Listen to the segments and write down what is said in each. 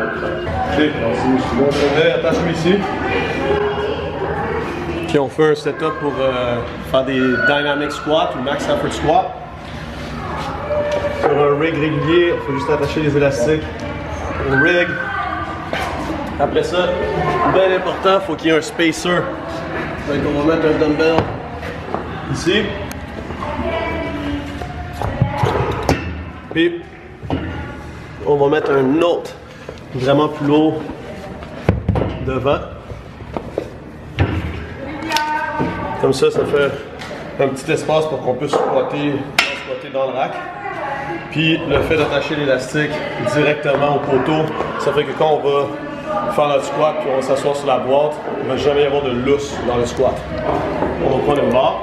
Ok, attache-le ici. Puis on fait un setup pour faire des dynamic squats ou max effort squat. Sur un rig régulier, il faut juste attacher les élastiques au rig. Après ça, bien important, il faut qu'il y ait un spacer. Donc on va mettre un dumbbell ici. Puis on va mettre un autre vraiment plus lourd devant. Comme ça, ça fait un petit espace pour qu'on puisse squatter dans le rack. Puis le fait d'attacher l'élastique directement au poteau, ça fait que quand on va faire notre squat puis on va s'asseoir sur la boîte, il ne va jamais y avoir de lousse dans le squat. On va prendre une barre.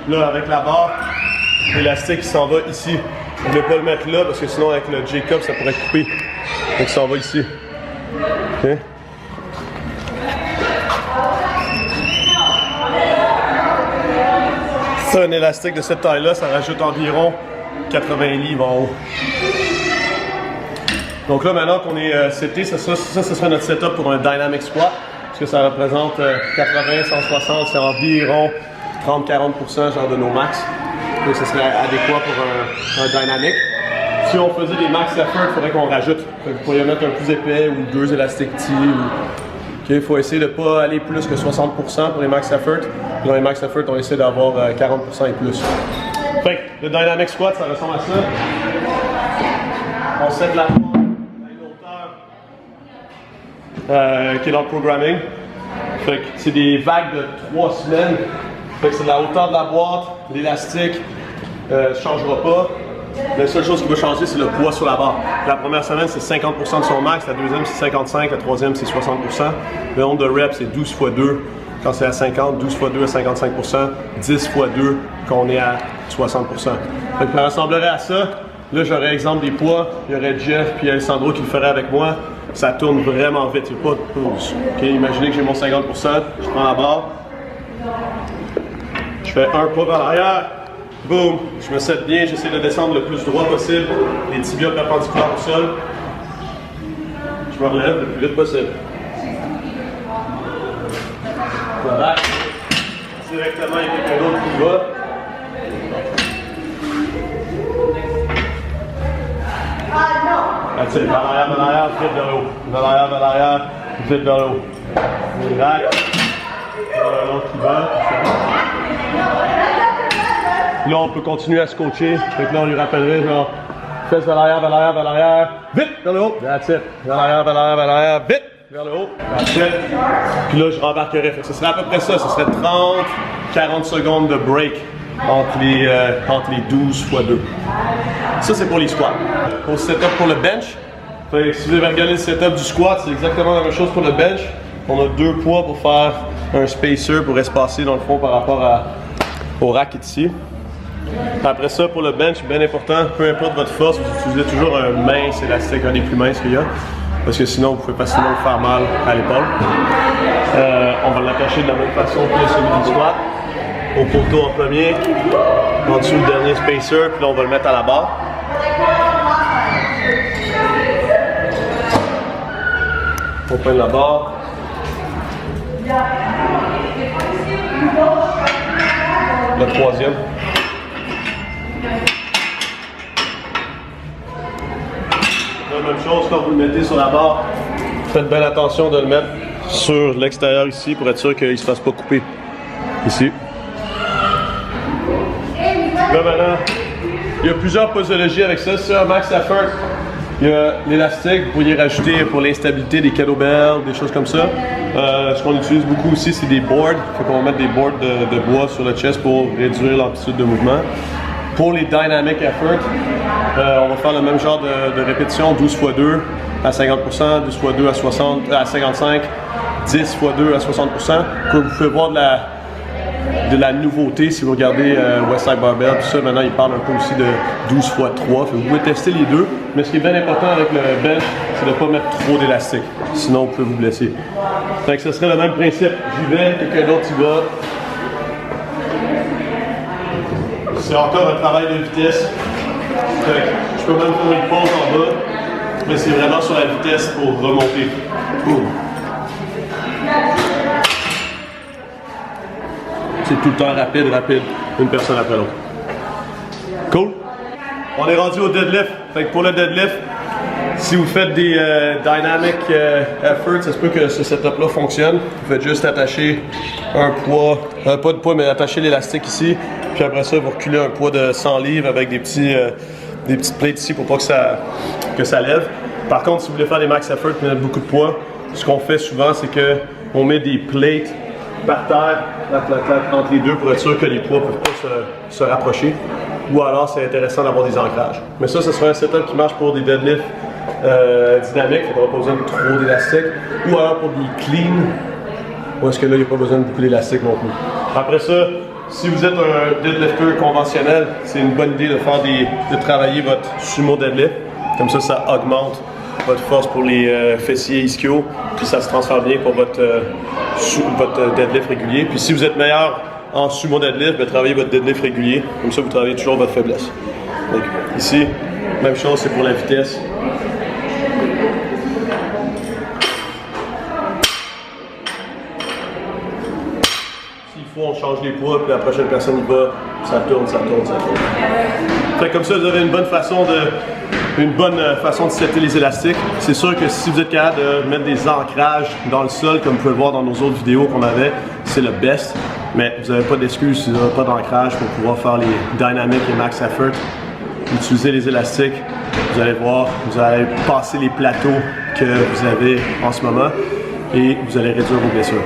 Là, avec la barre, l'élastique s'en va ici. On ne veut pas le mettre là parce que sinon avec le J-cup ça pourrait couper. Donc il s'en va ici. Okay. Ça, un élastique de cette taille-là, ça rajoute environ 80 livres en haut. Donc là, maintenant qu'on est seté, ça sera notre setup pour un dynamic squat. Parce que ça représente 80, 160, c'est environ 30-40% genre de nos max. Donc ça serait adéquat pour un dynamic. Si on faisait des max effort, il faudrait qu'on rajoute. Vous pourriez mettre un plus épais ou 2 élastiques petits. Il faut essayer de ne pas aller plus que 60% pour les max effort. Dans les max effort, on essaie d'avoir 40% et plus. Fait que le dynamic squat, ça ressemble à ça. On set la barre à une hauteur qui est dans le programming. Fait que c'est des vagues de 3 semaines. Fait que c'est de la hauteur de la boîte, l'élastique ne changera pas. La seule chose qui va changer, c'est le poids sur la barre. La première semaine, c'est 50% de son max, la deuxième, c'est 55%, la troisième, c'est 60%. Le nombre de reps, c'est 12 x 2 quand c'est à 50, 12 x 2 à 55%, 10 x 2 quand on est à 60%. Fait que ça ressemblerait à ça. Là, j'aurais exemple des poids, il y aurait Jeff puis Alessandro qui le ferait avec moi. Ça tourne vraiment vite, il n'y a pas de pause. Okay, imaginez que j'ai mon 50%, je prends la barre, je fais un pas vers l'arrière. Boum, je me set bien, j'essaie de descendre le plus droit possible, les tibias perpendiculaires au sol. Je me relève le plus vite possible. Voilà. Directement avec quelqu'un d'autre qui va. That's it, vers l'arrière, vite vers le haut. Vers l'arrière, vite vers le haut. Relax. L'autre qui va. Là, on peut continuer à se coacher. Fait que là, on lui rappellerait genre, fesses vers l'arrière, vite vers le haut. That's it. Vers l'arrière, vite vers le haut. That's it. Puis là, je rembarquerais. Fait que ce serait à peu près ça. Ce serait 30-40 secondes de break entre les 12 x 2. Ça, c'est pour les squats. Pour le setup pour le bench, fait que si vous avez regardé le setup du squat, c'est exactement la même chose pour le bench. On a 2 poids pour faire un spacer pour espacer dans le fond par rapport au rack qui est ici. Après ça, pour le bench, bien important, peu importe votre force, vous utilisez toujours un mince élastique, un des plus minces qu'il y a, parce que sinon, vous pouvez facilement vous faire mal à l'épaule. On va l'attacher de la même façon que celui du squat, au poteau en premier, en dessous le dernier spacer, puis là, on va le mettre à la barre. On prend la barre. Le troisième. La même chose, quand vous le mettez sur la barre, faites bien attention de le mettre sur l'extérieur ici pour être sûr qu'il ne se fasse pas couper. Ici. Là maintenant, il y a plusieurs posologies avec ça. C'est un max effort. Il y a l'élastique, vous pourriez rajouter pour l'instabilité des kettlebells, des choses comme ça. Ce qu'on utilise beaucoup aussi, c'est des boards. Il faut qu'on mette des boards de bois sur le chest pour réduire l'amplitude de mouvement. Pour les dynamic effort, on va faire le même genre de répétition, 12 x 2 à 50%, 12 x 2 à 55%, 10 x 2 à 60%. Vous pouvez voir de la nouveauté si vous regardez Westside Barbell, tout ça. Maintenant, il parle un peu aussi de 12 x 3. Vous pouvez tester les deux, mais ce qui est bien important avec le bench, c'est de ne pas mettre trop d'élastique. Sinon, vous pouvez vous blesser. Fait que ce serait le même principe. J'y vais, quelqu'un d'autre y va. c'est encore un travail de vitesse. Je peux même faire une pause en bas, mais c'est vraiment sur la vitesse pour remonter. C'est tout le temps rapide, une personne après l'autre. Cool? On est rendu au deadlift. Fait que pour le deadlift, si vous faites des dynamic efforts, ça se peut que ce setup-là fonctionne. Vous faites juste attacher un poids, pas de poids, mais attacher l'élastique ici. Puis après ça, vous reculez un poids de 100 livres avec des petites plates ici pour pas que ça lève. Par contre, si vous voulez faire des max efforts et mettre beaucoup de poids, ce qu'on fait souvent, c'est qu'on met des plates par terre, entre les deux pour être sûr que les poids ne peuvent pas se rapprocher. Ou alors, c'est intéressant d'avoir des ancrages. Mais ça, ce serait un setup qui marche pour des deadlifts dynamiques, il n'y aura pas besoin de trop d'élastique. Ou alors pour des clean, où est-ce que là, il n'y a pas besoin de beaucoup d'élastique non plus. Après ça, si vous êtes un deadlifter conventionnel, c'est une bonne idée de travailler votre sumo deadlift. Comme ça augmente votre force pour les fessiers ischio, puis ça se transfère bien pour votre deadlift régulier. Puis si vous êtes meilleur en sumo deadlift, bien, travaillez votre deadlift régulier. Comme ça, vous travaillez toujours votre faiblesse. Donc, ici, même chose, c'est pour la vitesse. S'il faut, on change les poids, puis la prochaine personne y va, ça tourne. Fait comme ça, vous avez une bonne façon de setter les élastiques. C'est sûr que si vous êtes capable de mettre des ancrages dans le sol, comme vous pouvez le voir dans nos autres vidéos qu'on avait, c'est le best. Mais vous n'avez pas d'excuse si vous n'avez pas d'ancrage pour pouvoir faire les dynamic et max effort. Utilisez les élastiques, vous allez voir, vous allez passer les plateaux que vous avez en ce moment et vous allez réduire vos blessures.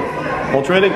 Bon training!